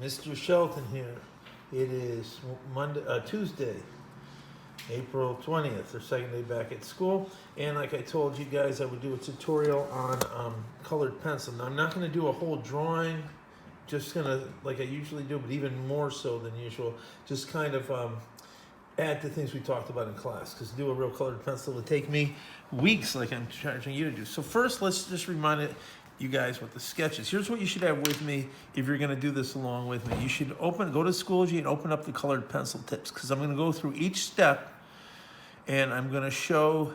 Mr. Shelton here. It is Tuesday, April 20th, or second day back at school. And like I told you guys, I would do a tutorial on colored pencil. Now I'm not going to do a whole drawing, just going to, like I usually do, but even more so than usual, just kind of add to things we talked about in class. Because to do a real colored pencil would take me weeks like I'm charging you to do. So first, let's just remind you guys what the sketch is. Here's what you should have with me if you're going to do this along with me. You should go to Schoology and open up the colored pencil tips, because I'm going to go through each step and I'm going to show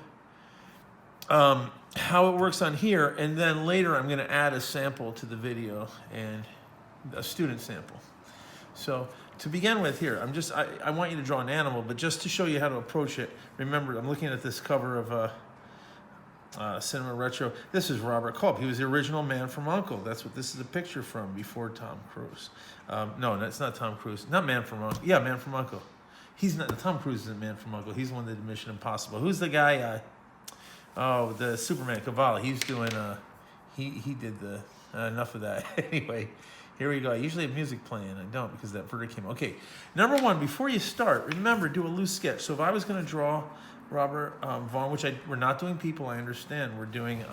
how it works on here, and then later I'm going to add a sample to the video, and a student sample. So to begin with here, I want you to draw an animal, but just to show you how to approach it, remember I'm looking at this cover of Cinema Retro. This is Robert Culp. He was the original Man from U.N.C.L.E. That's what this is a picture from, before Tom Cruise. No, that's not Tom Cruise. Not Man from U.N.C.L.E. Yeah, Man from U.N.C.L.E. He's not. Tom Cruise isn't Man from U.N.C.L.E. He's the one that did Mission Impossible. Who's the guy? The Superman, Cavalli. He's doing. He did the. Enough of that. Anyway, here we go. I usually have music playing. I don't, because that verdict came. Okay, number one. Before you start, remember, do a loose sketch. So if I was going to draw Robert Vaughn, which we're not doing people, I understand. We're doing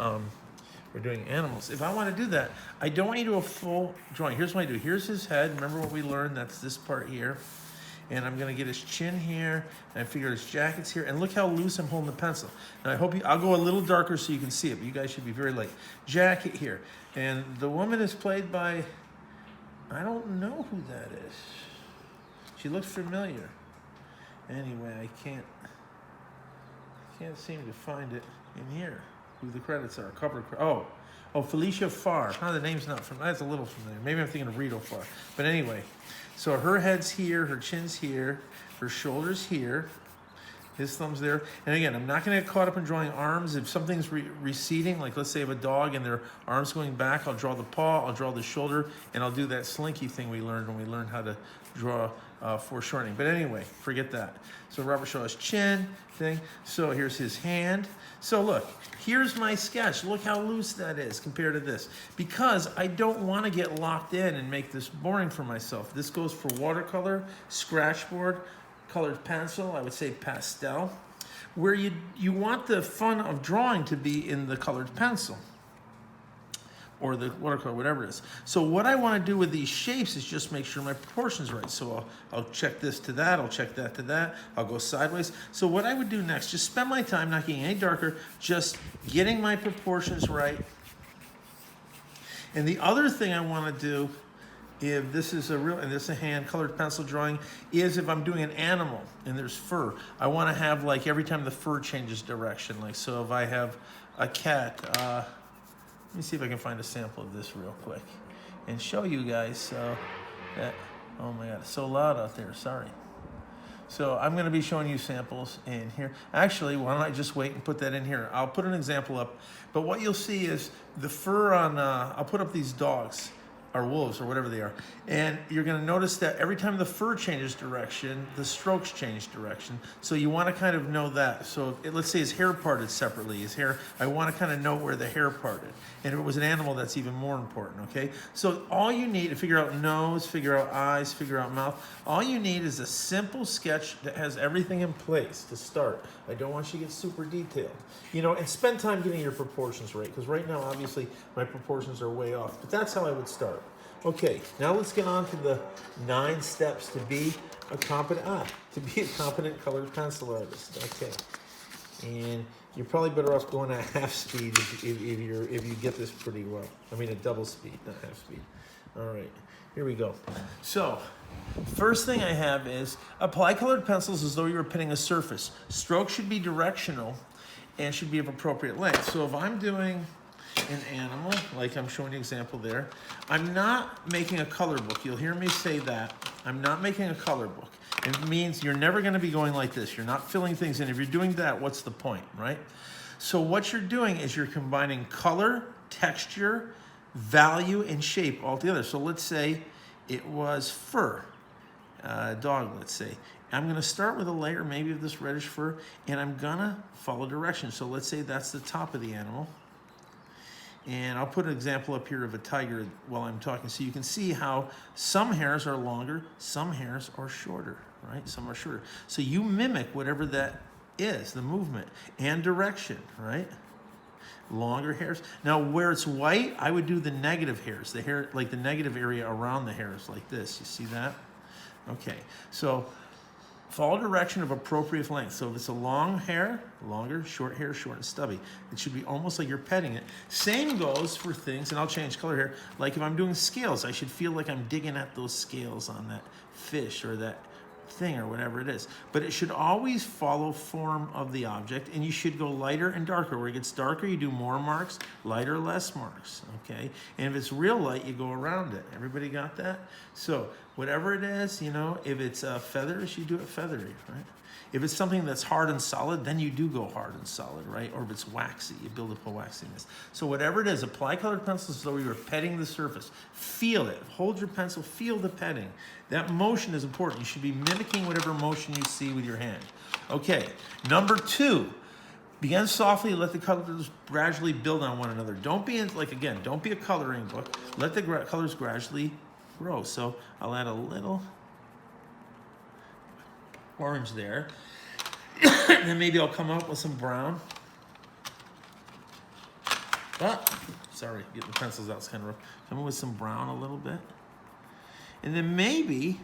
animals. If I want to do that, I don't want you to do a full drawing. Here's what I do. Here's his head. Remember what we learned? That's this part here. And I'm going to get his chin here, and I figure his jacket's here. And look how loose I'm holding the pencil. Now, I'll go a little darker so you can see it, but you guys should be very light. Jacket here. And the woman is played by, I don't know who that is. She looks familiar. Anyway, I can't seem to find it in here, who the credits are. Oh, Felicia Farr. The name's not familiar. That's a little familiar. Maybe I'm thinking of Rito Farr. But anyway, so her head's here, her chin's here, her shoulder's here, his thumb's there. And again, I'm not going to get caught up in drawing arms. If something's receding, like let's say I have a dog and their arms going back, I'll draw the paw, I'll draw the shoulder, and I'll do that slinky thing we learned when we learned how to draw foreshortening. But anyway, forget that. So Robert Shaw's chin thing. So here's his hand. So look, here's my sketch. Look how loose that is compared to this. Because I don't want to get locked in and make this boring for myself. This goes for watercolor, scratchboard, colored pencil, I would say pastel, where you want the fun of drawing to be in the colored pencil or the watercolor, whatever it is. So what I want to do with these shapes is just make sure my proportions are right. So I'll check this to that, I'll check that to that, I'll go sideways. So what I would do next, just spend my time not getting any darker, just getting my proportions right. And the other thing I want to do, if this is and this is a hand colored pencil drawing, is if I'm doing an animal and there's fur, I want to have like every time the fur changes direction. Like, so if I have a cat, let me see if I can find a sample of this real quick and show you guys. So that, oh my God, it's so loud out there, sorry. So I'm going to be showing you samples in here. Actually, why don't I just wait and put that in here? I'll put an example up. But what you'll see is the fur on, I'll put up these dogs, or wolves, or whatever they are. And you're going to notice that every time the fur changes direction, the strokes change direction. So you want to kind of know that. So let's say his hair parted separately. His hair, I want to kind of know where the hair parted. And if it was an animal, that's even more important, okay? So all you need to figure out nose, figure out eyes, figure out mouth, all you need is a simple sketch that has everything in place to start. I don't want you to get super detailed. You know, and spend time getting your proportions right, because right now, obviously, my proportions are way off. But that's how I would start. Okay, now let's get on to the 9 steps to be a competent colored pencil artist. Okay, and you're probably better off going at half speed if you get this pretty well. I mean, at double speed, not half speed. All right, here we go. So, first thing I have is apply colored pencils as though you were painting a surface. Strokes should be directional and should be of appropriate length. So if I'm doing an animal, like I'm showing you an example there, I'm not making a color book. You'll hear me say that. I'm not making a color book. It means you're never going to be going like this. You're not filling things in. If you're doing that, what's the point, right? So what you're doing is you're combining color, texture, value, and shape all together. So let's say it was fur, dog, let's say. I'm going to start with a layer maybe of this reddish fur, and I'm going to follow direction. So let's say that's the top of the animal. And I'll put an example up here of a tiger while I'm talking so you can see how some hairs are longer, some hairs are shorter, right? Some are shorter. So you mimic whatever that is, the movement and direction, right? Longer hairs. Now where it's white, I would do the negative hairs, the hair, like the negative area around the hairs like this. You see that? Okay, so follow direction of appropriate length. So if it's a long hair, longer, short hair, short and stubby. It should be almost like you're petting it. Same goes for things, and I'll change color here. Like if I'm doing scales, I should feel like I'm digging at those scales on that fish or that thing or whatever it is. But it should always follow form of the object, and you should go lighter and darker. Where it gets darker, you do more marks, lighter, less marks, okay? And if it's real light, you go around it. Everybody got that? So whatever it is, you know, if it's feathers, you do it feathery, right? If it's something that's hard and solid, then you do go hard and solid, right? Or if it's waxy, you build up a waxiness. So whatever it is, apply colored pencils as though you were petting the surface. Feel it. Hold your pencil. Feel the petting. That motion is important. You should be mimicking whatever motion you see with your hand. Okay, number 2. Begin softly, let the colors gradually build on one another. Don't be, again, don't be a coloring book. Let the colors gradually grow. So I'll add a little orange there. And then maybe I'll come up with some brown. Sorry, get the pencils out, it's kind of rough. Come up with some brown a little bit. And then maybe,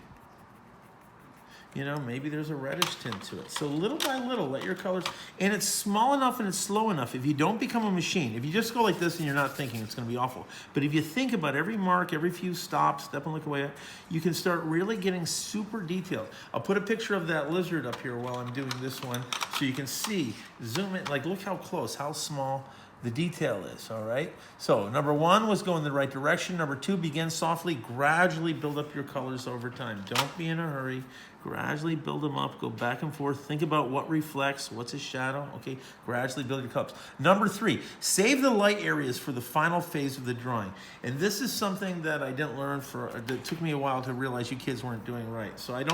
you know, maybe there's a reddish tint to it. So little by little, let your colors, and it's small enough and it's slow enough. If you don't become a machine, if you just go like this and you're not thinking, it's gonna be awful. But if you think about every mark, every few stops, step and look away, you can start really getting super detailed. I'll put a picture of that lizard up here while I'm doing this one so you can see, zoom in, like look how close, how small the detail is, all right? So number 1 was go in the right direction. Number 2, begin softly, gradually build up your colors over time. Don't be in a hurry. Gradually build them up, go back and forth. Think about what reflects, what's a shadow, okay? Gradually build your colors. Number 3, save the light areas for the final phase of the drawing. And this is something that I didn't learn that took me a while to realize you kids weren't doing right. So I'm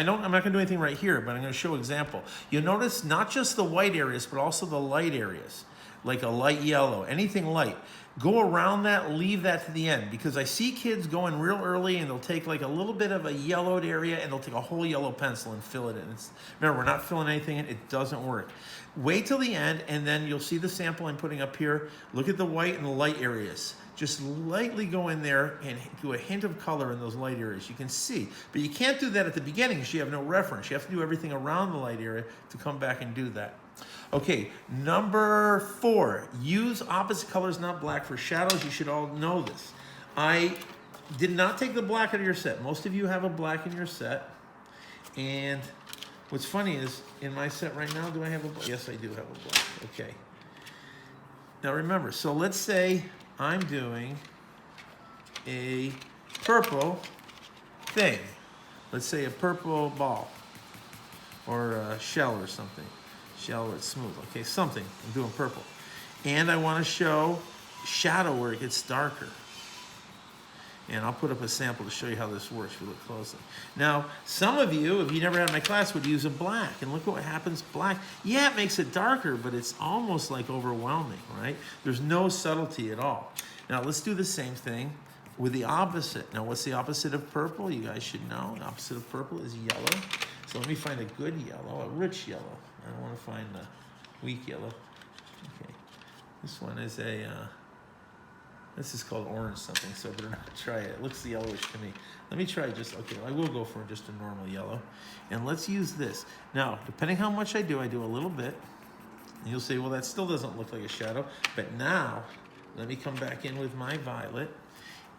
not gonna do anything right here, but I'm gonna show an example. You'll notice not just the white areas, but also the light areas. Like a light yellow, anything light. Go around that, leave that to the end, because I see kids going real early and they'll take like a little bit of a yellowed area and they'll take a whole yellow pencil and fill it in. Remember, we're not filling anything in, it doesn't work. Wait till the end and then you'll see the sample I'm putting up here. Look at the white and the light areas. Just lightly go in there and do a hint of color in those light areas. You can see, but you can't do that at the beginning because you have no reference. You have to do everything around the light area to come back and do that. Okay, number 4, use opposite colors, not black, for shadows. You should all know this. I did not take the black out of your set. Most of you have a black in your set. And what's funny is, in my set right now, do I have a black? Yes, I do have a black. Okay. Now remember, so let's say I'm doing a purple thing. Let's say a purple ball or a shell or something. Shell where it's smooth, okay, something, I'm doing purple. And I want to show shadow where it gets darker. And I'll put up a sample to show you how this works if you look closely. Now, some of you, if you never had my class, would use a black, and look what happens, black. Yeah, it makes it darker, but it's almost like overwhelming, right? There's no subtlety at all. Now, let's do the same thing with the opposite. Now, what's the opposite of purple? You guys should know. The opposite of purple is yellow. So let me find a good yellow, a rich yellow. I don't want to find a weak yellow. Okay, this one is this is called orange something, so I better not try it. It looks yellowish to me. Let me try okay, I will go for just a normal yellow. And let's use this. Now, depending how much I do a little bit. And you'll say, well, that still doesn't look like a shadow. But now, let me come back in with my violet.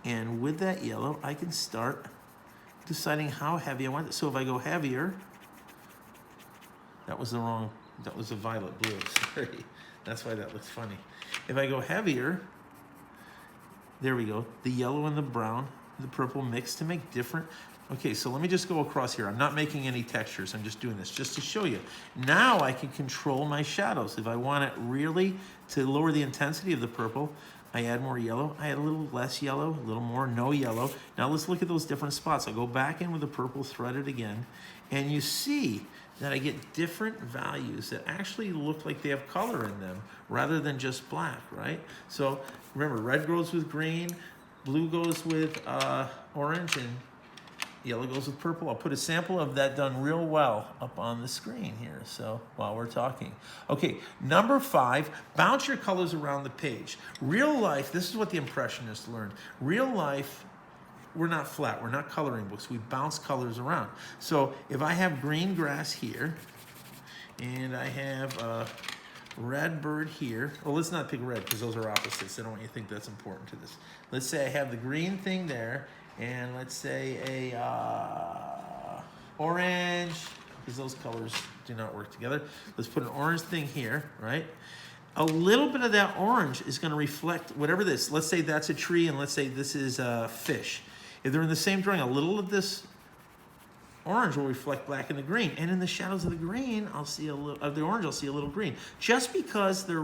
And with that yellow, I can start deciding how heavy I want it. So if I go heavier, that was a violet blue, sorry. That's why that looks funny. If I go heavier, there we go. The yellow and the brown, the purple mix to make different. Okay, so let me just go across here. I'm not making any textures. I'm just doing this just to show you. Now I can control my shadows. If I want it really to lower the intensity of the purple, I add more yellow. I add a little less yellow, a little more, no yellow. Now let's look at those different spots. I go back in with the purple, thread it again, and you see that I get different values that actually look like they have color in them rather than just black, right? So remember, red goes with green, blue goes with orange, and yellow goes with purple. I'll put a sample of that done real well up on the screen here, so while we're talking. Okay, number 5, bounce your colors around the page. Real life, this is what the Impressionists learned. Real life, we're not flat, we're not coloring books. We bounce colors around. So if I have green grass here, and I have a red bird here, well, let's not pick red because those are opposites. I don't want you to think that's important to this. Let's say I have the green thing there, and let's say a orange, because those colors do not work together. Let's put an orange thing here, right? A little bit of that orange is going to reflect whatever this, let's say that's a tree, and let's say this is a fish. If they're in the same drawing, a little of this orange will reflect black in the green, and in the shadows of the green, I'll see a little of the orange. I'll see a little green, just because they're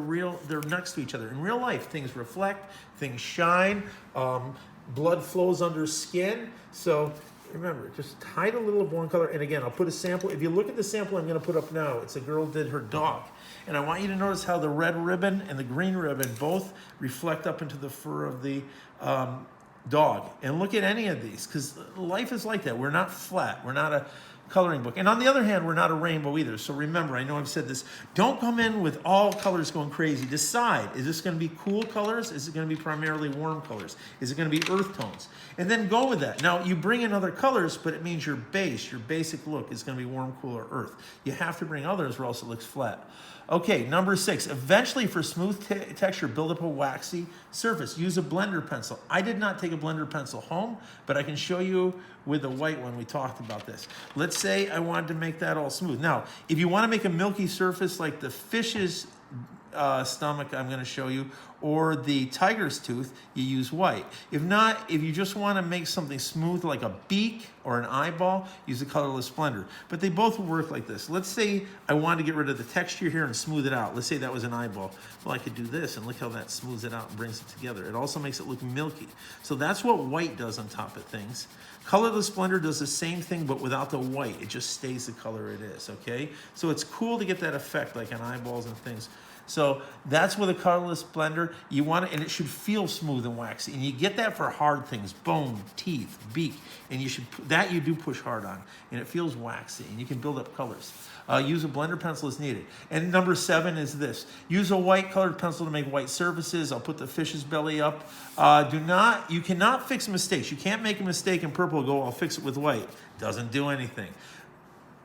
next to each other. In real life, things reflect, things shine. Blood flows under skin. So remember, just hide a little of one color. And again, I'll put a sample. If you look at the sample I'm going to put up now, it's a girl did her dog. And I want you to notice how the red ribbon and the green ribbon both reflect up into the fur of the dog. And look at any of these, because life is like that. We're not flat. We're not a coloring book. And on the other hand, we're not a rainbow either. So remember, I know I've said this, don't come in with all colors going crazy. Decide, is this going to be cool colors? Is it going to be primarily warm colors? Is it going to be earth tones? And then go with that. Now, you bring in other colors, but it means your basic look is going to be warm, cool, or earth. You have to bring others or else it looks flat. Okay, number 6, eventually for smooth texture, build up a waxy surface. Use a blender pencil. I did not take a blender pencil home, but I can show you with the white one. We talked about this. Let's say I wanted to make that all smooth. Now, if you want to make a milky surface like the fish's stomach I'm going to show you, or the tiger's tooth, you use white. If not, if you just want to make something smooth like a beak or an eyeball, use a colorless blender. But they both will work like this. Let's say I wanted to get rid of the texture here and smooth it out. Let's say that was an eyeball. Well, I could do this, and look how that smooths it out and brings it together. It also makes it look milky. So that's what white does on top of things. Colorless blender does the same thing, but without the white. It just stays the color it is, okay? So it's cool to get that effect like on eyeballs and things. So that's with a colorless blender. You want it, and it should feel smooth and waxy. And you get that for hard things, bone, teeth, beak, and you do push hard on, and it feels waxy, and you can build up colors. Use a blender pencil as needed. And number 7 is this. Use a white colored pencil to make white surfaces. I'll put the fish's belly up. You cannot fix mistakes. You can't make a mistake in purple and go, I'll fix it with white. Doesn't do anything.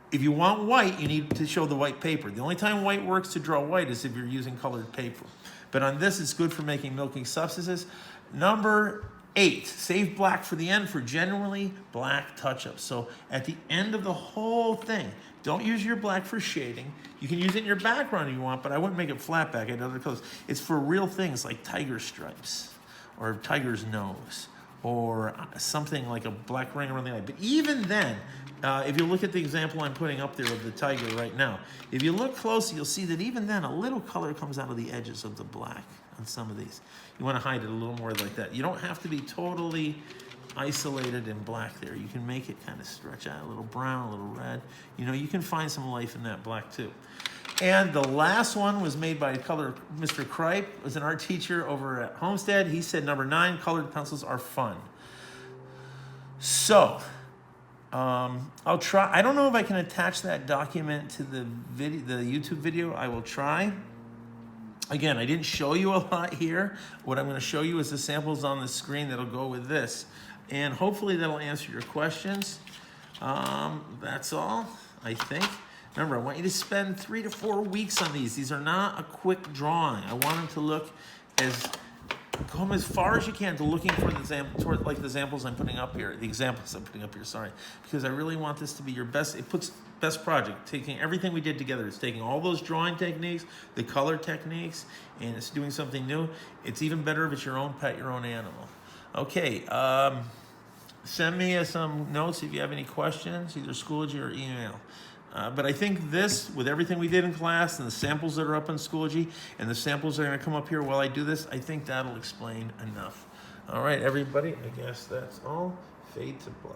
If you want white, you need to show the white paper. The only time white works to draw white is if you're using colored paper. But on this, it's good for making milky substances. Number 8, save black for the end for genuinely black touch-ups. So at the end of the whole thing, don't use your black for shading. You can use it in your background if you want, but I wouldn't make it flat back. I'd other colors. It's for real things like tiger stripes or tiger's nose or something like a black ring around the eye. But even then, if you look at the example I'm putting up there of the tiger right now, if you look close, you'll see that even then a little color comes out of the edges of the black on some of these. You want to hide it a little more like that. You don't have to be totally isolated in black there. You can make it kind of stretch out, a little brown, a little red. You know, you can find some life in that black too. And the last one was made by Mr. Kripe, was an art teacher over at Homestead. He said, number 9, colored pencils are fun. So, I'll try. I don't know if I can attach that document to the YouTube video. I will try. Again, I didn't show you a lot here. What I'm going to show you is the samples on the screen that'll go with this. And hopefully that'll answer your questions. That's all, I think. Remember, I want you to spend 3 to 4 weeks on these. These are not a quick drawing. I want them to look come as far as you can to looking for the examples I'm putting up here, sorry, because I really want this to be your best. It puts best project, taking everything we did together. It's taking all those drawing techniques, the color techniques, and it's doing something new. It's even better if it's your own pet, your own animal. Okay, send me some notes if you have any questions, either Schoology or email. But I think this, with everything we did in class and the samples that are up on Schoology and the samples that are going to come up here while I do this, I think that'll explain enough. All right, everybody, I guess that's all. Fade to black.